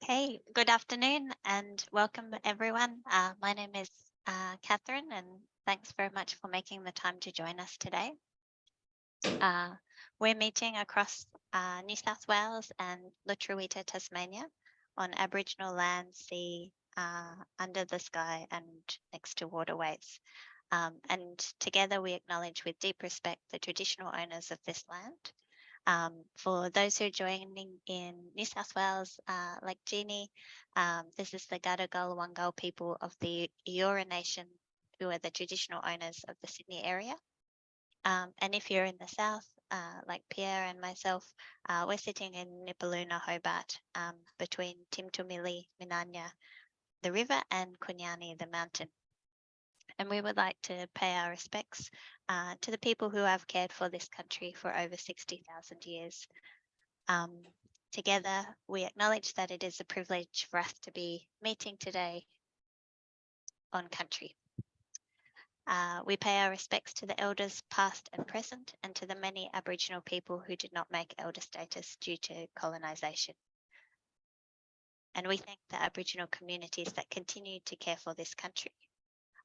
Okay, good afternoon and welcome everyone. My name is Catherine and thanks very much for making the time to join us today. We're meeting across New South Wales and Lutruwita, Tasmania on Aboriginal land, sea, under the sky and next to waterways. And together we acknowledge with deep respect the traditional owners of this land. For those who are joining in New South Wales, like Jeannie, this is the Gadigal Wangal people of the Eora Nation, who are the traditional owners of the Sydney area. And if you're in the south, like Pierre and myself, we're sitting in Nipaluna, Hobart, between Timtumili, Minanya, the river, and Kunyani, the mountain. And we would like to pay our respects to the people who have cared for this country for over 60,000 years. Together, we acknowledge that it is a privilege for us to be meeting today on country. We pay our respects to the elders past and present and to the many Aboriginal people who did not make elder status due to colonisation. And we thank the Aboriginal communities that continue to care for this country.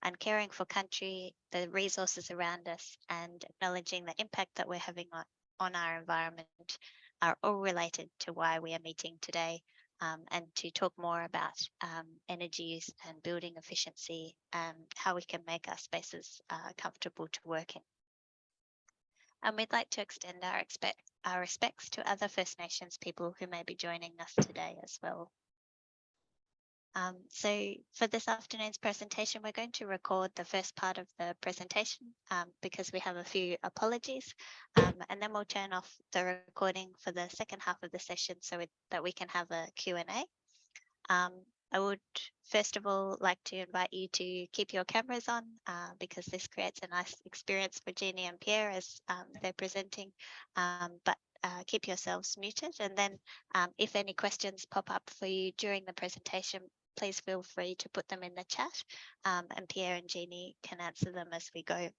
And caring for country, the resources around us, and acknowledging the impact that we're having on our environment are all related to why we are meeting today, and to talk more about energy use and building efficiency and how we can make our spaces comfortable to work in. And we'd like to extend our respects to other First Nations people who may be joining us today as well. So for this afternoon's presentation, we're going to record the first part of the presentation because we have a few apologies, and then we'll turn off the recording for the second half of the session so that we can have a Q&A. I would first of all like to invite you to keep your cameras on because this creates a nice experience for Jeannie and Pierre as they're presenting, but keep yourselves muted, and then if any questions pop up for you during the presentation, please feel free to put them in the chat, and Pierre and Jeannie can answer them as we go.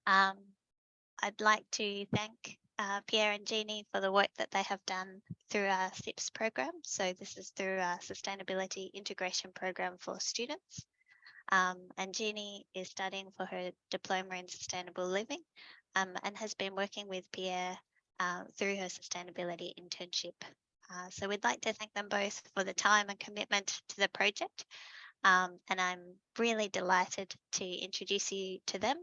I'd like to thank Pierre and Jeannie for the work that they have done through our SIPS program. So this is through our Sustainability Integration Program for students. And Jeannie is studying for her diploma in sustainable living and has been working with Pierre through her sustainability internship. So we'd like to thank them both for the time and commitment to the project. And I'm really delighted to introduce you to them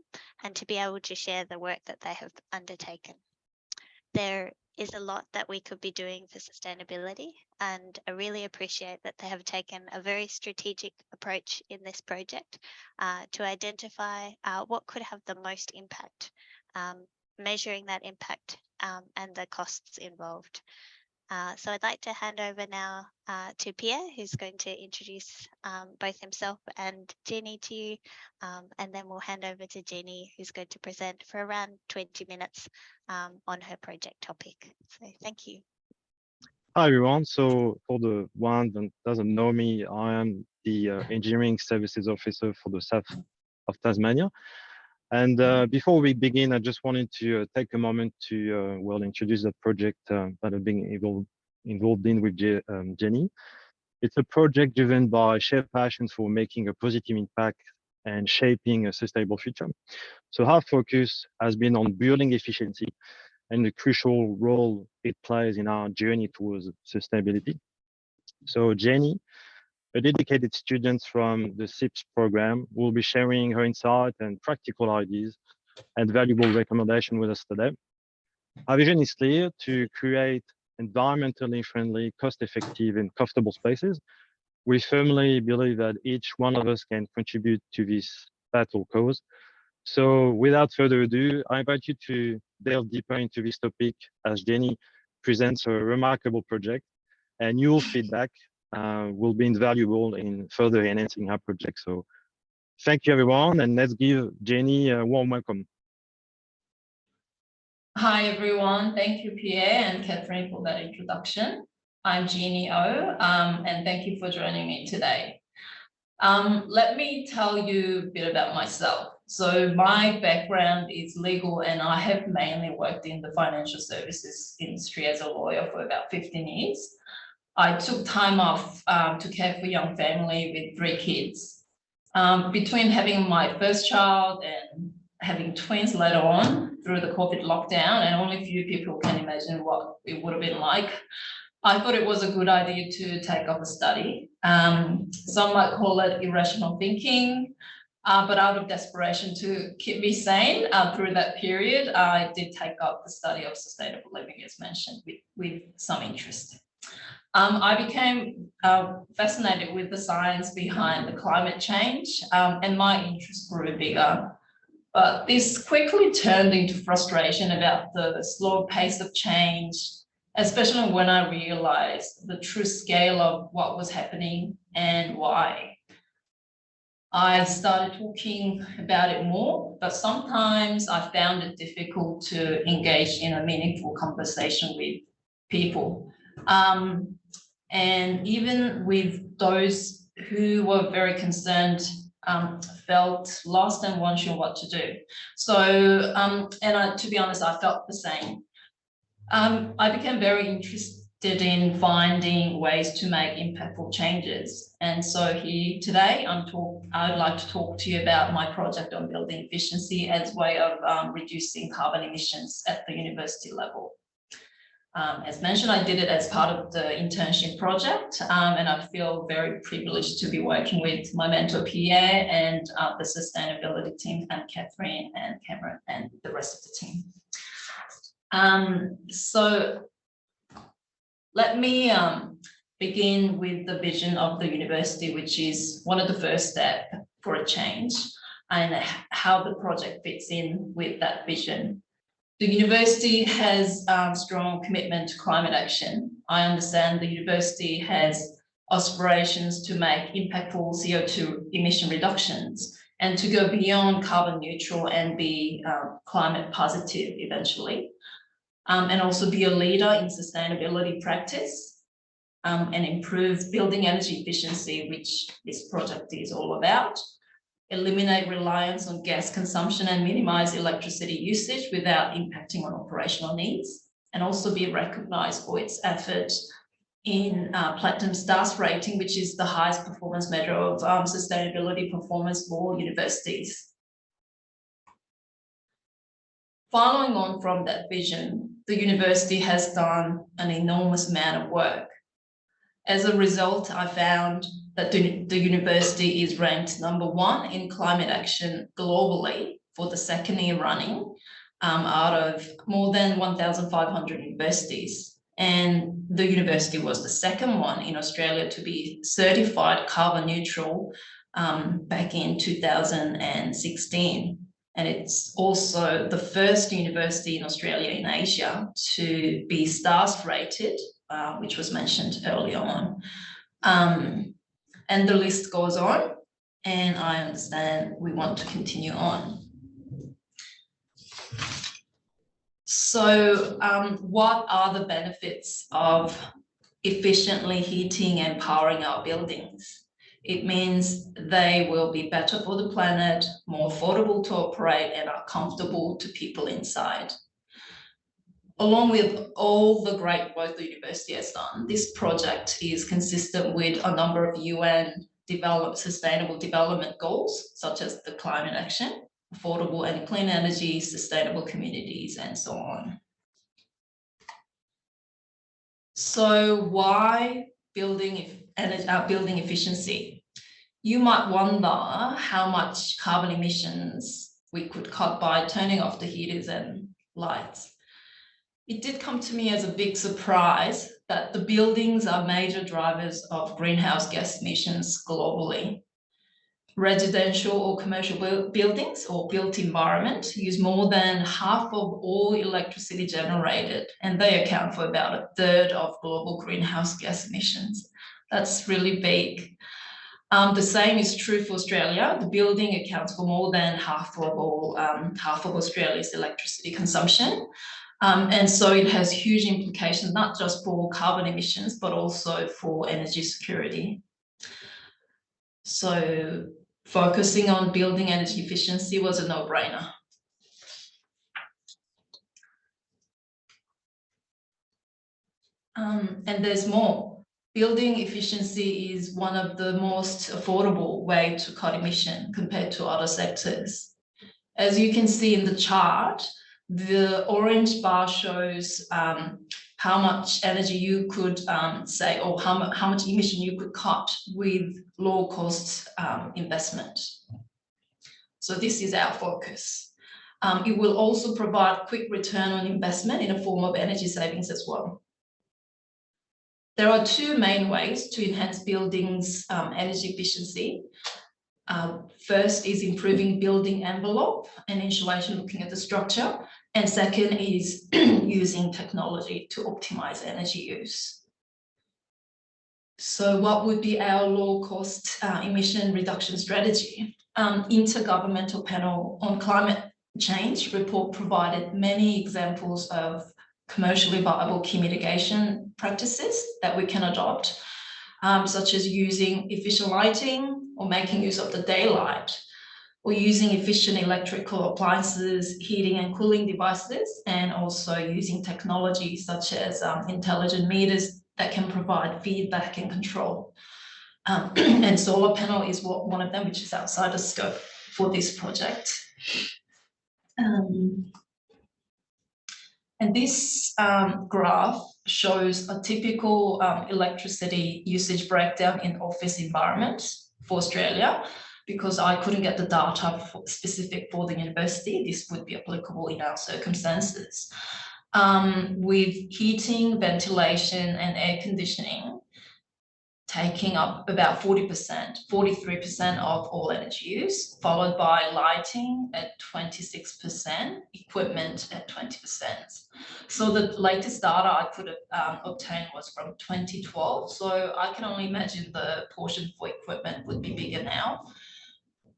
and to be able to share the work that they have undertaken. There is a lot that we could be doing for sustainability, and I really appreciate that they have taken a very strategic approach in this project to identify what could have the most impact, measuring that impact and the costs involved. So I'd like to hand over now to Pierre, who's going to introduce both himself and Jeannie to you, and then we'll hand over to Jeannie, who's going to present for around 20 minutes on her project topic. So thank you. Hi everyone. So for the one that doesn't know me, I am the Engineering Services Officer for the South of Tasmania. And before we begin, I just wanted to take a moment to introduce the project that I've been involved in with Jenny. It's a project driven by shared passions for making a positive impact and shaping a sustainable future. So our focus has been on building efficiency and the crucial role it plays in our journey towards sustainability. So Jenny, a dedicated student from the SIPS program, will be sharing her insight and practical ideas and valuable recommendations with us today. Our vision is clear: to create environmentally friendly, cost-effective, and comfortable spaces. We firmly believe that each one of us can contribute to this vital cause. So without further ado, I invite you to delve deeper into this topic as Jenny presents a remarkable project, and your feedback will be invaluable in further enhancing our project. So thank you, everyone, and let's give Jenny a warm welcome. Hi, everyone. Thank you, Pierre and Catherine, for that introduction. I'm Jeannie O, and thank you for joining me today. Let me tell you a bit about myself. So my background is legal, and I have mainly worked in the financial services industry as a lawyer for about 15 years. I took time off to care for a young family with 3 kids. Between having my first child and having twins later on through the COVID lockdown, and only a few people can imagine what it would have been like, I thought it was a good idea to take up a study. Some might call it irrational thinking, but out of desperation to keep me sane through that period, I did take up the study of sustainable living, as mentioned, with some interest. I became fascinated with the science behind the climate change, and my interest grew bigger. But this quickly turned into frustration about the slow pace of change, especially when I realized the true scale of what was happening and why. I started talking about it more, but sometimes I found it difficult to engage in a meaningful conversation with people. And even with those who were very concerned, felt lost and weren't sure what to do. So, to be honest, I felt the same. I became very interested in finding ways to make impactful changes. And so here today, I'd like to talk to you about my project on building efficiency as a way of reducing carbon emissions at the university level. As mentioned, I did it as part of the internship project, and I feel very privileged to be working with my mentor Pierre and the sustainability team, and Catherine and Cameron and the rest of the team. So let me begin with the vision of the university, which is one of the first steps for a change, and how the project fits in with that vision. The university has strong commitment to climate action. I understand the university has aspirations to make impactful CO2 emission reductions and to go beyond carbon neutral and be climate positive eventually, and also be a leader in sustainability practice and improve building energy efficiency, which this project is all about. Eliminate reliance on gas consumption and minimize electricity usage without impacting on operational needs, and also be recognized for its effort in Platinum STARS rating, which is the highest performance measure of sustainability performance for universities. Following on from that vision, the university has done an enormous amount of work. As a result, I found that the university is ranked #1 in climate action globally for the second year running, out of more than 1,500 universities. And the university was the second one in Australia to be certified carbon neutral back in 2016. And it's also the first university in Australia and Asia to be STARS rated, which was mentioned earlier on. And the list goes on, and I understand we want to continue on. So what are the benefits of efficiently heating and powering our buildings? It means they will be better for the planet, more affordable to operate, and are comfortable to people inside. Along with all the great work the university has done, this project is consistent with a number of UN sustainable development goals, such as the climate action, affordable and clean energy, sustainable communities, and so on. So why building efficiency? You might wonder how much carbon emissions we could cut by turning off the heaters and lights. It did come to me as a big surprise that the buildings are major drivers of greenhouse gas emissions globally. Residential or commercial buildings or built environment use more than half of all electricity generated, and they account for about 1/3 of global greenhouse gas emissions. That's really big. The same is true for Australia. The building accounts for more than half of Australia's electricity consumption. And so it has huge implications, not just for carbon emissions, but also for energy security. So focusing on building energy efficiency was a no-brainer. And there's more. building efficiency is one of the most affordable way to cut emission compared to other sectors. As you can see in the chart, the orange bar shows how much energy you could say, or how much emission you could cut with low cost investment. So this is our focus. It will also provide quick return on investment in a form of energy savings as well. There are two main ways to enhance buildings' energy efficiency. First is improving building envelope and insulation, looking at the structure. And second is using technology to optimize energy use. So what would be our low-cost emission reduction strategy? Intergovernmental Panel on Climate Change report provided many examples of commercially viable key mitigation practices that we can adopt, such as using efficient lighting or making use of the daylight, or using efficient electrical appliances, heating and cooling devices, and also using technology such as intelligent meters that can provide feedback and control. And solar panel is one of them, which is outside the scope for this project. And this graph shows a typical electricity usage breakdown in office environment for Australia. Because I couldn't get the data specific for the university, this would be applicable in our circumstances. With heating, ventilation, and air conditioning taking up about 40%, 43% of all energy use, followed by lighting at 26%, equipment at 20%. So the latest data I could obtain was from 2012. So I can only imagine the portion for equipment would be bigger now.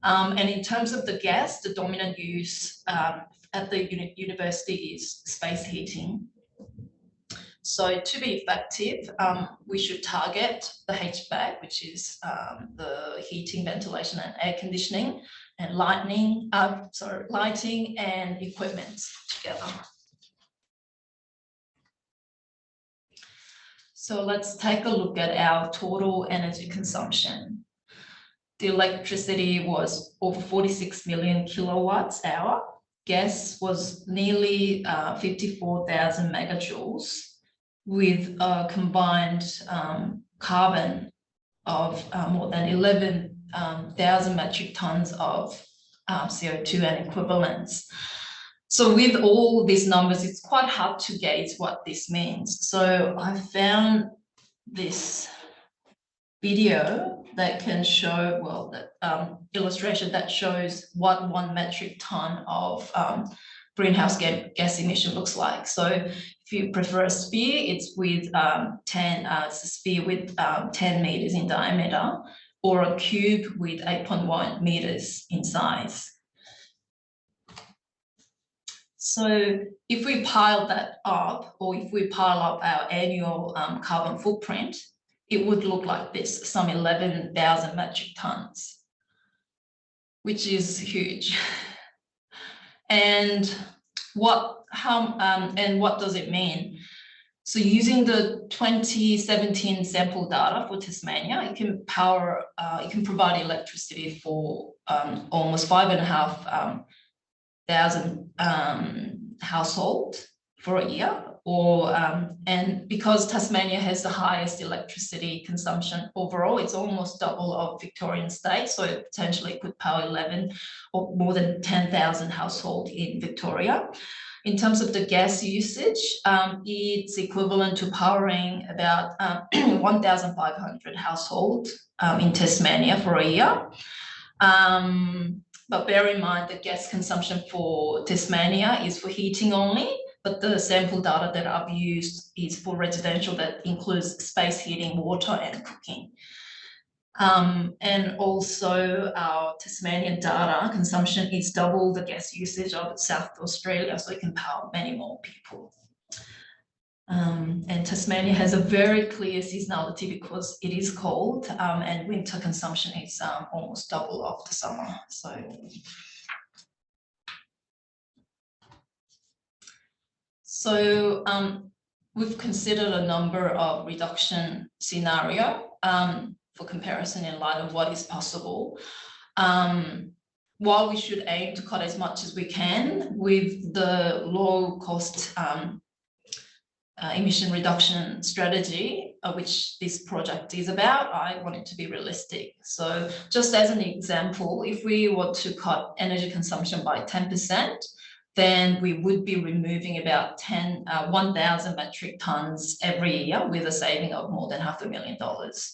And in terms of the gas, the dominant use at the university is space heating. So to be effective, we should target the HVAC, which is the heating, ventilation, and air conditioning, and lighting and equipment together. So let's take a look at our total energy consumption. The electricity was over 46 million kilowatts hour. Gas was nearly 54,000 megajoules, with a combined carbon of more than 11,000 metric tons of CO2 and equivalents. So with all these numbers, it's quite hard to gauge what this means. So I found this video that can show, well, that illustration that shows what 1 metric ton of greenhouse gas emission looks like. So if you prefer a sphere, it's with it's a sphere with 10 meters in diameter, or a cube with 8.1 meters in size. So if we pile that up, or if we pile up our annual carbon footprint, it would look like this, some 11,000 metric tons, which is huge. And what does it mean? So using the 2017 sample data for Tasmania, it can provide electricity for almost 5,500 households for a year. And because Tasmania has the highest electricity consumption overall, it's almost double of Victorian state. So it potentially could power 11 or more than 10,000 households in Victoria. In terms of the gas usage, it's equivalent to powering about 1,500 households in Tasmania for a year. But bear in mind that gas consumption for Tasmania is for heating only, but the sample data that I've used is for residential, that includes space heating, water, and cooking. And also our Tasmanian data consumption is double the gas usage of South Australia, so it can power many more people. And Tasmania has a very clear seasonality because it is cold, and winter consumption is almost double of the summer. So we've considered a number of reduction scenario for comparison in light of what is possible. While we should aim to cut as much as we can with the low cost emission reduction strategy, which this project is about, I want it to be realistic. So just as an example, if we were to cut energy consumption by 10%, then we would be removing about 1,000 metric tons every year with a saving of more than $500,000,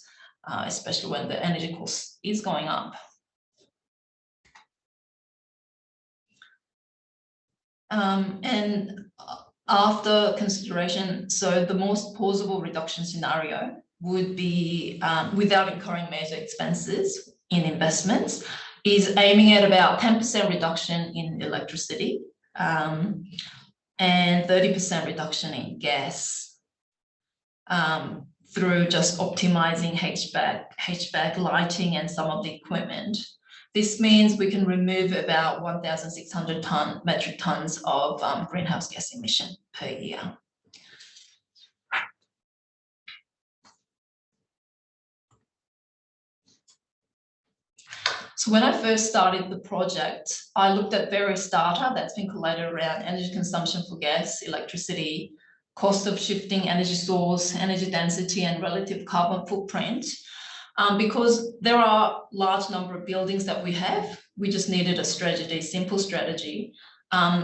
especially when the energy cost is going up. And after consideration, so the most plausible reduction scenario would be, without incurring major expenses in investments, is aiming at about 10% reduction in electricity and 30% reduction in gas through just optimizing HVAC lighting and some of the equipment. This means we can remove about 1,600 metric tons of greenhouse gas emission per year. So when I first started the project, I looked at various data that's been collated around energy consumption for gas, electricity, cost of shifting energy source, energy density, and relative carbon footprint. Because there are a large number of buildings that we have, we just needed a strategy, simple strategy.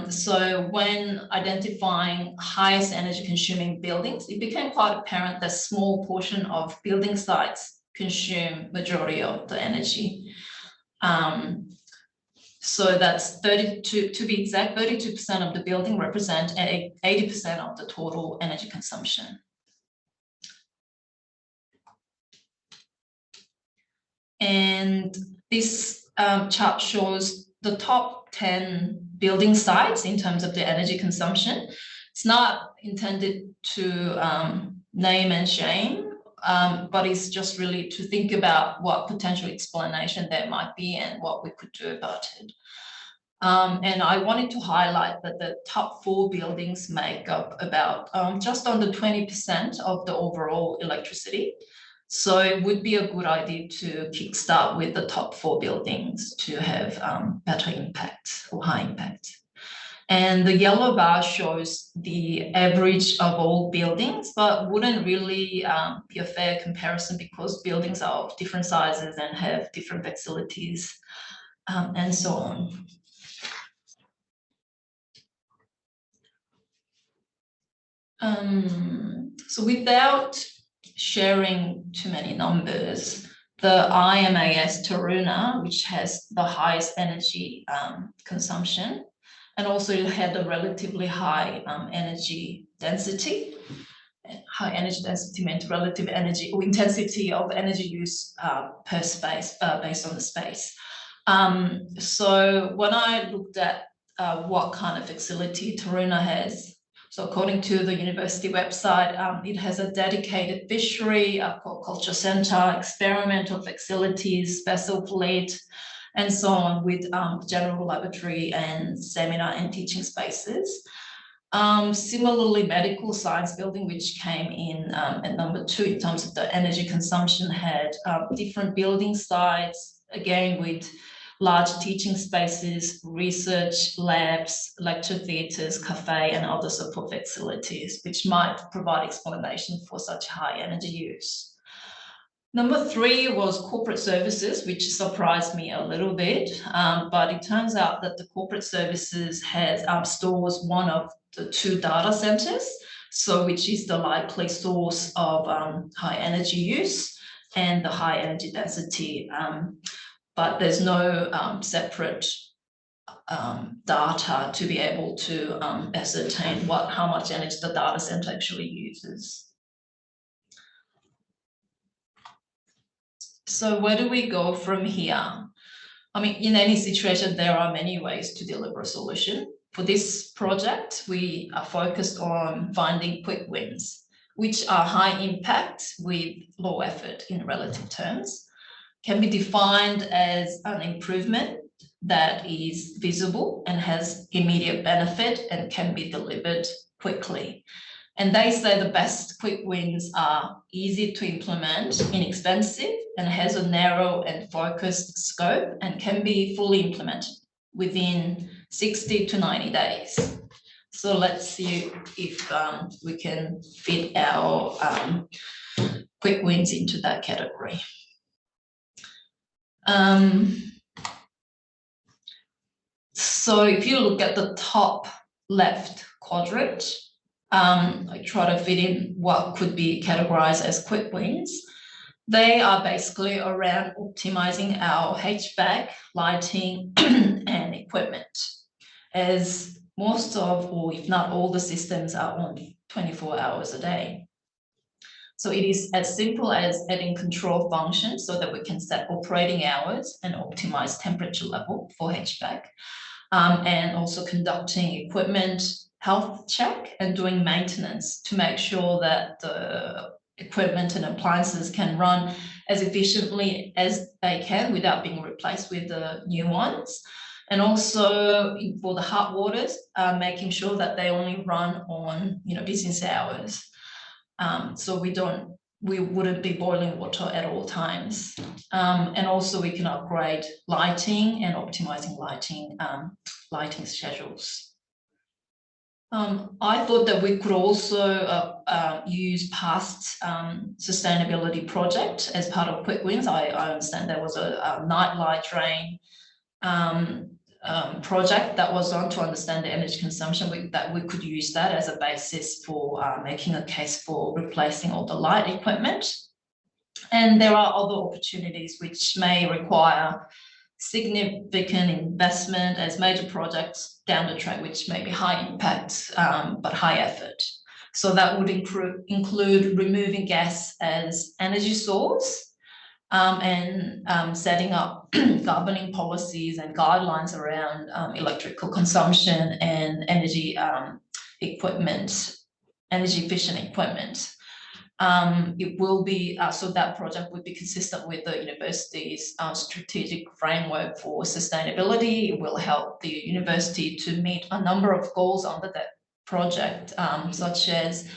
So when identifying highest energy consuming buildings, it became quite apparent that a small portion of building sites consume majority of the energy. So that's 32, to be exact, 32% of the building represent 80% of the total energy consumption. And this chart shows the top 10 building sites in terms of the energy consumption. It's not intended to name and shame, but it's just really to think about what potential explanation there might be and what we could do about it. And I wanted to highlight that the top 4 buildings make up about just under 20% of the overall electricity. So it would be a good idea to kickstart with the top 4 buildings to have better impact or high impact. And the yellow bar shows the average of all buildings, but wouldn't really be a fair comparison because buildings are of different sizes and have different facilities and so on. So without sharing too many numbers, the IMAS Taruna, which has the highest energy consumption, and also it had a relatively high energy density. High energy density meant relative energy or intensity of energy use per space based on the space. So when I looked at what kind of facility Taruna has, so according to the university website, it has a dedicated fishery, aquaculture center, experimental facilities, vessel fleet, and so on, with general laboratory and seminar and teaching spaces. Similarly, medical science building, which came in at number 2 in terms of the energy consumption, had different building sites, again with large teaching spaces, research labs, lecture theatres, cafe, and other support facilities, which might provide explanation for such high energy use. Number 3 was corporate services, which surprised me a little bit, but it turns out that the corporate services has stores one of the 2 data centres, so which is the likely source of high energy use and the high energy density. But there's no separate data to be able to ascertain how much energy the data center actually uses. So where do we go from here? I mean, in any situation, there are many ways to deliver a solution. For this project, we are focused on finding quick wins, which are high impact with low effort in relative terms, can be defined as an improvement that is visible and has immediate benefit and can be delivered quickly. And they say the best quick wins are easy to implement, inexpensive, and has a narrow and focused scope and can be fully implemented within 60 to 90 days. So let's see if we can fit our quick wins into that category. So if you look at the top left quadrant, I try to fit in what could be categorized as quick wins. They are basically around optimizing our HVAC, lighting, and equipment, as most of, or if not all, the systems are on 24 hours a day. So it is as simple as adding control functions so that we can set operating hours and optimize temperature level for HVAC, and also conducting equipment health check and doing maintenance to make sure that the equipment and appliances can run as efficiently as they can without being replaced with the new ones. And also for the hot waters, making sure that they only run on business hours. So we wouldn't be boiling water at all times. And also we can upgrade lighting and optimizing lighting schedules. I thought that we could also use past sustainability project as part of quick wins. I understand there was a nightlight drain project that was on to understand the energy consumption, that we could use that as a basis for making a case for replacing all the light equipment. And there are other opportunities which may require significant investment as major projects down the track, which may be high impact but high effort. So that would include removing gas as energy source, and setting up governing policies and guidelines around electrical consumption and energy equipment, energy efficient equipment. It will be, so that project would be consistent with the university's strategic framework for sustainability. It will help the university to meet a number of goals under that project, such as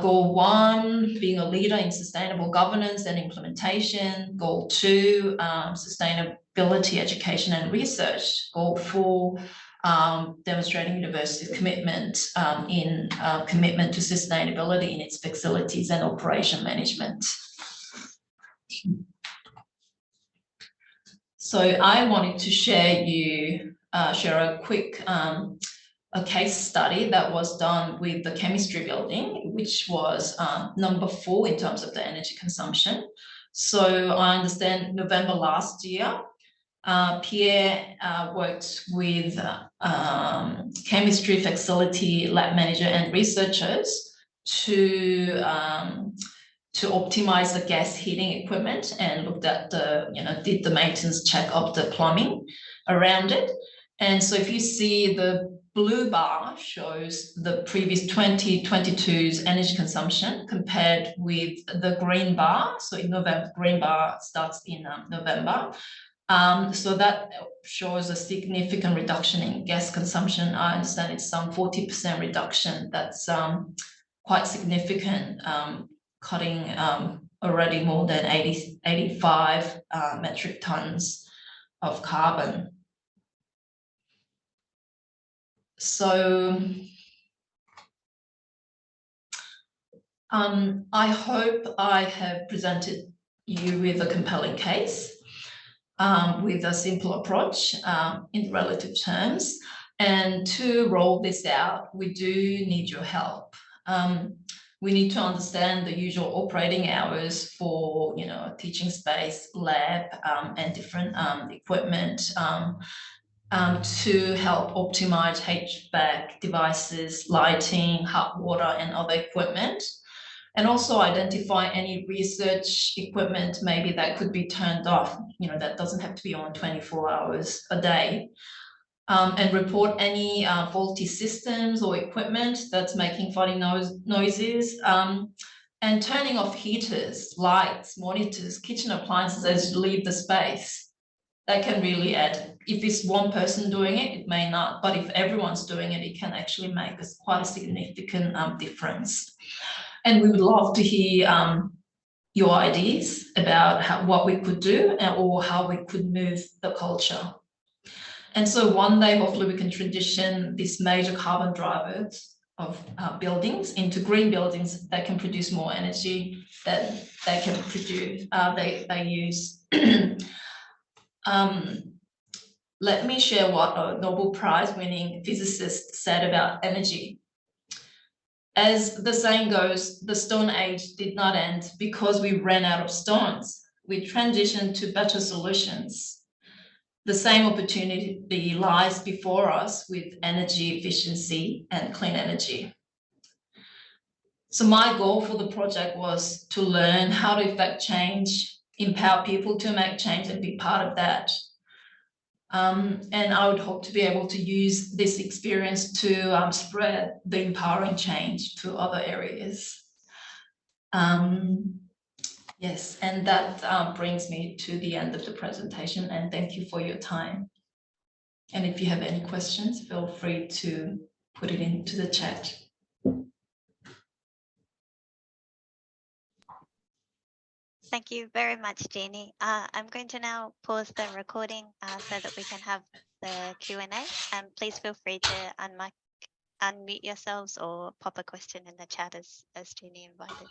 Goal 1, being a leader in sustainable governance and implementation. Goal 2, sustainability education and research. Goal 4, demonstrating university's commitment commitment to sustainability in its facilities and operation management. So I wanted to share a quick a case study that was done with the chemistry building, which was number 4 in terms of the energy consumption. So I understand November last year, Pierre worked with chemistry facility lab manager and researchers to optimize the gas heating equipment and looked at did the maintenance check of the plumbing around it. And so if you see, the blue bar shows the previous 2022's energy consumption compared with the green bar. So in November, green bar starts in November. So that shows a significant reduction in gas consumption. I understand it's some 40% reduction. That's quite significant, cutting already more than 85 metric tons of carbon. So I hope I have presented you with a compelling case, with a simple approach in relative terms. And to roll this out, we do need your help. We need to understand the usual operating hours for a teaching space, lab, and different equipment, to help optimize HVAC devices, lighting, hot water, and other equipment. And also identify any research equipment maybe that could be turned off, that doesn't have to be on 24 hours a day. And report any faulty systems or equipment that's making funny noises. And turning off heaters, lights, monitors, kitchen appliances as you leave the space. That can really add if it's one person doing it, it may not, but if everyone's doing it, it can actually make quite a significant difference. And we would love to hear your ideas about what we could do or how we could move the culture. And so one day, hopefully we can transition these major carbon drivers of buildings into green buildings that can produce more energy that they can produce, they use. Let me share what a Nobel Prize winning physicist said about energy. As the saying goes, the Stone Age did not end because we ran out of stones. We transitioned to better solutions. The same opportunity lies before us with energy efficiency and clean energy. So my goal for the project was to learn how to effect change, empower people to make change and be part of that. And I would hope to be able to use this experience to spread the empowering change to other areas. Yes, and that brings me to the end of the presentation, and thank you for your time. And if you have any questions, feel free to put it into the chat. Thank you very much, Jeannie. I'm going to now pause the recording so that we can have the Q&A, and please feel free to unmute yourselves or pop a question in the chat as Jeannie invited.